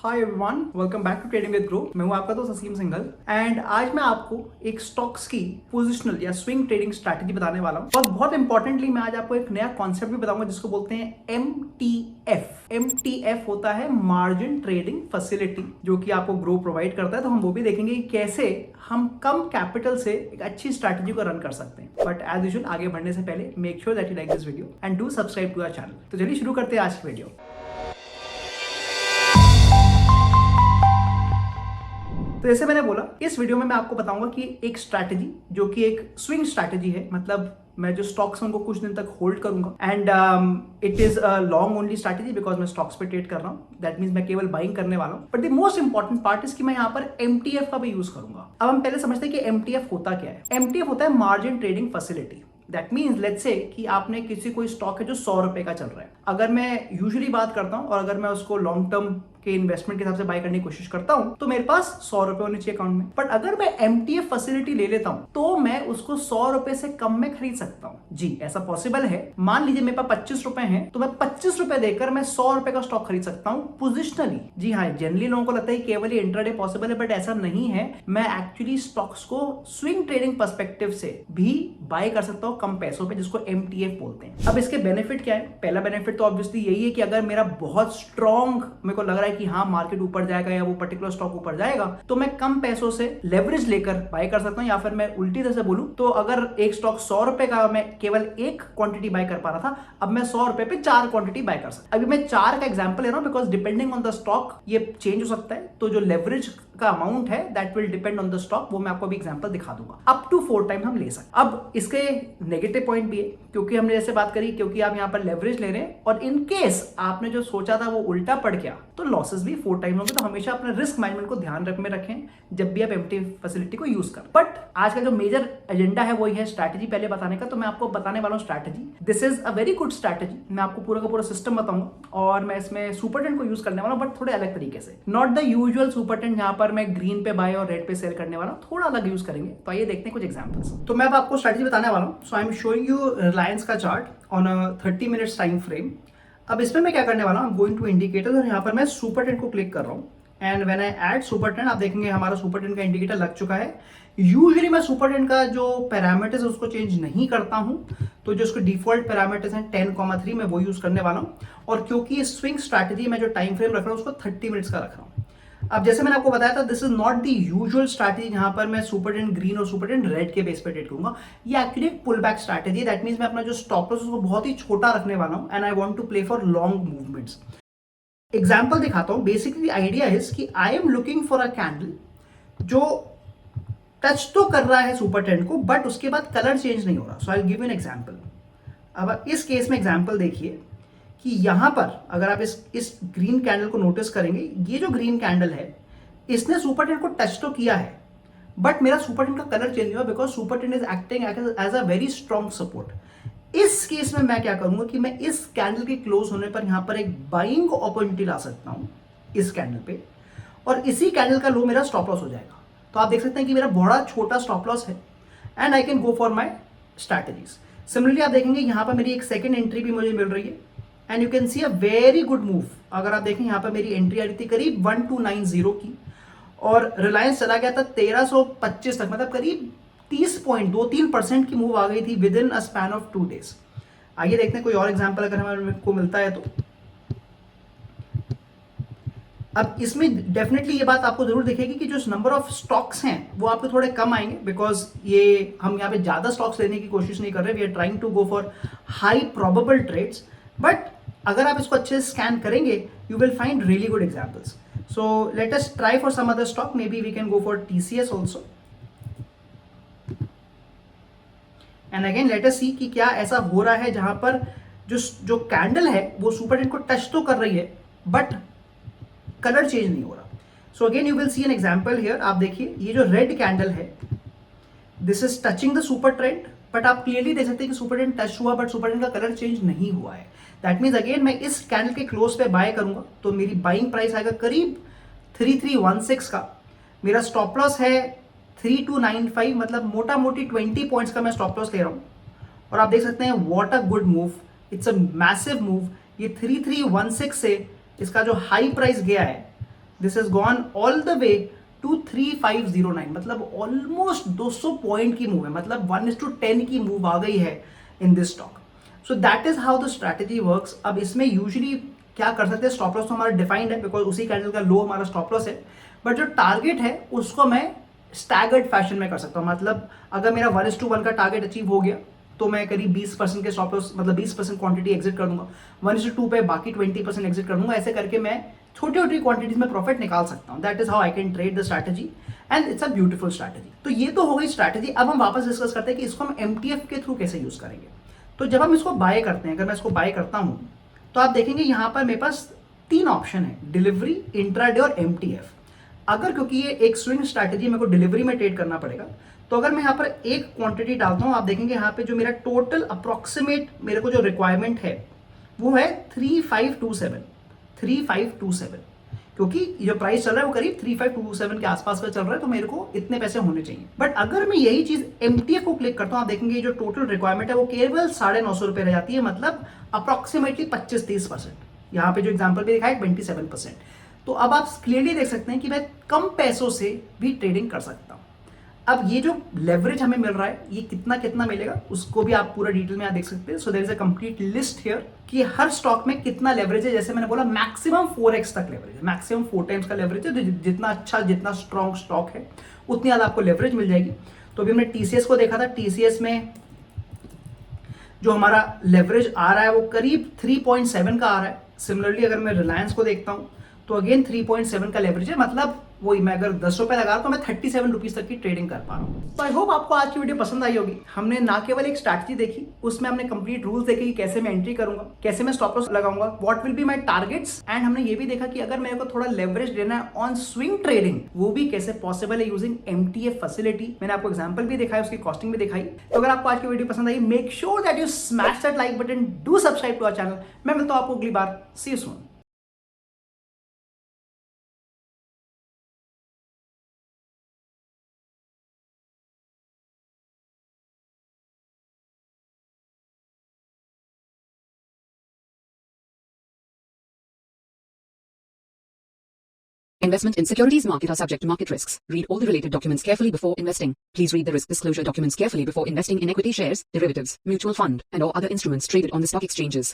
Hi everyone, welcome back to trading with Groww. मैं हूं आपका दोस्त असीम सिंघल एंड आज मैं आपको एक स्टॉक्स की पोजिशनल या स्विंग ट्रेडिंग स्ट्रैटेजी बताने वाला हूं। और बहुत इंपॉर्टेंटली मैं आज आपको एक नया कॉन्सेप्ट भी बताऊंगा जिसको बोलते हैं MTF। MTF होता है मार्जिन ट्रेडिंग फैसिलिटी, जो कि आपको ग्रो प्रोवाइड करता है। तो हम वो भी देखेंगे कि कैसे हम कम कैपिटल से एक अच्छी स्ट्रैटेजी को रन कर सकते हैं। बट एज यूजुअल आगे बढ़ने से पहले make sure that you like this video and do subscribe to our channel. तो चलिए शुरू करते हैं आज की वीडियो। तो जैसे मैंने बोला, इस वीडियो में मैं आपको बताऊंगा कि एक स्ट्रैटेजी जो कि एक स्विंग स्ट्रैटेजी है, मतलब मैं जो स्टॉक्स हैं उनको कुछ दिन तक होल्ड करूंगा and it is a long only strategy because मैं स्टॉक्स पे ट्रेड कर रहा हूं। दैट मींस मैं केवल बाइंग करने वाला हूं। But the most important part is कि मैं यहाँ पर MTF का भी यूज करूंगा। अब हम पहले समझते हैं कि MTF होता क्या है। MTF होता है margin trading facility. That means let's say कि आपने किसी कोई स्टॉक है जो 100 रुपए का चल रहा है। अगर मैं यूजुअली बात करता हूं और अगर मैं उसको लॉन्ग टर्म के इन्वेस्टमेंट के हिसाब से बाय करने की कोशिश करता हूं तो मेरे पास 100 रुपए होने चाहिए अकाउंट में। बट अगर मैं MTF फैसिलिटी ले लेता हूं तो मैं उसको 100 रुपए से कम में खरीद सकता हूं। जी, ऐसा पॉसिबल है। मान लीजिए मेरे पास 25 रुपए हैं तो मैं 25 रुपए देकर मैं 100 रुपए का स्टॉक खरीद सकता हूं पोजिशनली। जी हाँ, जनरली लोगों को लगता है केवल ये इंट्राडे पॉसिबल है, बट ऐसा नहीं है। मैं एक्चुअली स्टॉक्स को स्विंग ट्रेडिंग पर्सपेक्टिव से भी बाय कर सकता हूं कम पैसों पे, जिसको MTF बोलते हैं। अब इसके बेनिफिट क्या है? पहला बेनिफिट तो ऑब्वियसली यही है कि अगर मेरा बहुत स्ट्रॉन्ग मेरे को लग रहा है कि हाँ मार्केट ऊपर जाएगा या वो पर्टिकुलर स्टॉक ऊपर जाएगा, तो मैं कम पैसों से लेवरेज लेकर बाय कर सकता हूं। या फिर मैं उल्टी तरह से बोलूं तो अगर एक स्टॉक 100 रुपए का मैं केवल एक क्वांटिटी बाय कर पा रहा था, अब मैं 100 रुपए पे 4 क्वांटिटी बाय कर सकता। अभी मैं 4 का एग्जांपल ले रहा हूं because depending on the stock ये चेंज हो सकता है। तो जो लेवरेज का अमाउंट है that will depend on the stock, वो मैं आपको अभी एग्जांपल दिखा दूंगा। अप टू 4 टाइम हम ले सकते। अब इसके नेगेटिव पॉइंट भी है, क्योंकि हमने जैसे बात करी, क्योंकि आप यहाँ पर लेवरेज ले रहे हैं और इन केस आपने जो सोचा था वो उल्टा पड़ गया तो लॉसेस भी 4 टाइम होंगे। तो हमेशा अपने रिस्क मैनेजमेंट को ध्यान में रखें जब भी आप MTF फैसिलिटी को यूज करें। बट आज का जो मेजर एजेंडा है वही है स्ट्रैटेजी पहले बताने का। तो मैं आपको बताने वाला हूँ strategy. This is a very good strategy. मैं आपको पूरा का पूरा सिस्टम बताऊंगा और मैं इसमें सुपर ट्रेंड को यूज करने वाला हूँ, बट थोड़े अलग तरीके से। Not the usual super trend जहां पर मैं ग्रीन पे बाय और रेड पे सेल करने वाला हूँ, थोड़ा अलग यूज करेंगे। तो आइए देखते हैं कुछ एग्जांपल्स। तो मैं अब आपको स्ट्रैटेजी बताने वाला हूँ। So I am showing you Reliance का chart on a 30 minutes time frame. अब इसमें मैं क्या करने वाला हूँ, गोइंग टू इंडिकेटर और यहाँ पर मैं सुपर ट्रेंड को क्लिक कर रहा हूँ and when I add super trend, आप देखेंगे हमारा सुपर ट्रेंड का इंडिकेटर लग चुका है। यूजुअली मैं सुपर ट्रेंड का जो पैरामीटर्स है उसको चेंज नहीं करता हूं, तो जो उसके डिफॉल्ट पैरामीटर्स हैं 10,3 मैं वो यूज करने वाला हूं। और क्योंकि ये स्विंग स्ट्रैटेजी में जो टाइम फ्रेम रख रहा हूं उसको 30 मिनट्स का रख रहा हूं। अब जैसे मैंने आपको बताया था, this is not the usual strategy जहां पर मैं सुपर ट्रेंड ग्रीन और सुपर ट्रेंड रेड के बेस पे ट्रेड करूंगा। ये एक्चुअली एक pull back strategy. That means मैं अपना जो स्टॉप लॉस उसको बहुत ही छोटा रखने वाला हूं and I want to play for long movements. Example दिखाता हूं। बेसिकली आइडिया इज कि I am looking for a candle जो टच तो कर रहा है सुपर ट्रेंड को, बट उसके बाद कलर चेंज नहीं हो रहा। सो आई गिव एन एग्जांपल। अब इस केस में एग्जांपल देखिए कि यहां पर अगर आप इस ग्रीन कैंडल को नोटिस करेंगे, ये जो ग्रीन कैंडल है इसने सुपर ट्रेंड को टच तो किया है, बट मेरा सुपर ट्रेंड का कलर चेंज हुआ because super trend is acting as a very strong support. इस केस में मैं क्या करूंगा कि मैं इस कैंडल के क्लोज होने पर यहां पर एक बाइंग अपॉर्चुनिटी ला सकता हूं इस कैंडल पे, और इसी कैंडल का लो मेरा स्टॉप लॉस हो जाएगा। तो आप देख सकते हैं कि मेरा बड़ा छोटा स्टॉप लॉस है and I can go for my strategies. Similarly आप देखेंगे यहाँ पर मेरी एक सेकंड एंट्री भी मुझे मिल रही है and you can see a very good move. अगर आप देखें यहाँ पर मेरी एंट्री आ रही थी करीब 1290 की और रिलायंस चला गया था 1325 तक, मतलब करीब 30.23% की मूव आ गई थी with in a span of 2 days. आइए देखते हैं कोई और एग्जाम्पल अगर हमें को मिलता है तो। अब इसमें डेफिनेटली ये बात आपको जरूर दिखेगी कि जो नंबर ऑफ स्टॉक्स हैं वो आपको थोड़े कम आएंगे बिकॉज ये हम यहाँ पे ज्यादा स्टॉक्स लेने की कोशिश नहीं कर रहे। We are trying to go for high probable trades. But अगर आप इसको अच्छे से स्कैन करेंगे you will find really good examples. So let us try for some other stock. May be we can go for TCS also and again let us see कि क्या ऐसा हो रहा है जहां पर जो कैंडल है वो सुपर ट्रेंड को टच तो कर रही है बट कलर चेंज नहीं हो रहा। So again you will see an example here. आप देखिए ये जो रेड कैंडल है this is touching the super trend, but आप क्लियरली देख सकते हैं कि सुपर ट्रेंड टच हुआ बट सुपर ट्रेंड का कलर चेंज नहीं हुआ है। दैट मीन्स अगेन मैं इस कैंडल के क्लोज पे बाय करूंगा तो मेरी बाइंग प्राइस आएगा करीब 3316 का। मेरा स्टॉप लॉस है 3295, मतलब मोटा मोटी 20 पॉइंट्स का मैं स्टॉप लॉस ले रहा हूं। और आप देख सकते हैं what a good move, it's a massive move. ये 3316 से इसका जो हाई प्राइस गया है this is gone all the way to 3509, मतलब ऑलमोस्ट 200 पॉइंट की मूव है, मतलब 1:10 की मूव आ गई है in this stock. So that is how the strategy works. अब इसमें यूजुअली क्या कर सकते हैं, स्टॉप लॉस तो हमारा डिफाइंड है बिकॉज उसी कैंडल का लो हमारा स्टॉप लॉस है, बट जो टारगेट है उसको मैं स्टैगर्ड फैशन में कर सकता हूँ. मतलब अगर मेरा 1:1 का टारगेट अचीव हो गया तो मैं करीब 20% के स्टॉप लॉस, मतलब 20% क्वांटिटी एग्जिट कर दूंगा, 1:2 पे बाकी 20% एग्जिट कर दूंगा. ऐसे करके मैं छोटी छोटी क्वांटिटीज में प्रॉफिट निकाल सकता हूँ. That is how I can trade the strategy and it's a beautiful strategy. तो ये तो हो गई स्ट्रैटेजी. अब हम वापस डिस्कस करते हैं कि इसको हम MTF के थ्रू कैसे यूज करेंगे. तो जब हम इसको बाय करते हैं, अगर मैं इसको बाय करता हूँ तो आप देखेंगे यहाँ पर मेरे पास 3 ऑप्शन है, डिलीवरी, इंट्राडे और MTF. अगर क्योंकि ये एक स्विंग स्ट्रैटेजी मेरे को डिलीवरी में ट्रेड करना पड़ेगा, तो अगर मैं यहाँ पर एक क्वांटिटी डालता हूँ, आप देखेंगे यहाँ पे जो मेरा टोटल अप्रोक्सीमेट मेरे को जो रिक्वायरमेंट है वो है 3527, क्योंकि जो प्राइस चल रहा है वो करीब 3527 के आसपास का चल रहा है, तो मेरे को इतने पैसे होने चाहिए. बट अगर मैं यही चीज MTF को क्लिक करता हूँ, आप देखेंगे जो टोटल रिक्वायरमेंट है वो केवल 950 रुपए रह जाती है, मतलब अप्रोक्सीमेटली 25-30%. यहाँ पे जो एग्जाम्पल भी दिखा है 27%. तो अब आप क्लियरली देख सकते हैं कि मैं कम पैसों से भी ट्रेडिंग कर सकता हूँ. अब ये जो लेवरेज हमें मिल रहा है ये कितना कितना मिलेगा उसको भी आप पूरा डिटेल में यहाँ देख सकते हैं. So there is a complete list here कि हर स्टॉक में कितना लेवरेज है. जैसे मैंने बोला मैक्सिमम 4x तक लेवरेज है, मैक्सिमम 4 टाइम्स का लेवरेज है. तो जितना अच्छा, जितना स्ट्रॉन्ग स्टॉक है उतनी ज्यादा आपको लेवरेज मिल जाएगी. तो अभी हमने TCS को देखा था, TCS में जो हमारा लेवरेज आ रहा है वो करीब 3.7 का आ रहा है. सिमिलरली अगर मैं रिलायंस को देखता हूँ तो अगेन 3.7 का लेवरेज है, मतलब वही मैं अगर 10 रुपए लगा रहा तो मैं 37 रुपीज तक की ट्रेडिंग कर पा रहा हूँ. तो आई होप आपको आज की वीडियो पसंद आई होगी. हमने ना केवल एक स्ट्रैटेजी देखी, उसमें हमने कंप्लीट रूल्स देखे कि कैसे मैं एंट्री करूंगा, कैसे मैं स्टॉप लॉस लगाऊंगा, what will be my targets, and हमने ये भी देखा कि अगर मेरे को थोड़ा लेवरेज लेना है ऑन स्विंग ट्रेडिंग वो भी कैसे पॉसिबल है यूजिंग MTF फैसिलिटी. मैंने आपको एग्जांपल भी दिखाया, उसकी कॉस्टिंग भी दिखाई. तो अगर आपको आज की वीडियो पसंद आई, make sure that you smash that like button, do subscribe to our channel. मैं मिलता हूं आपको अगली बार. See you soon. Investment in securities market are subject to market risks. Read all the related documents carefully before investing. Please read the risk disclosure documents carefully before investing in equity shares, derivatives, mutual fund, and or other instruments traded on the stock exchanges.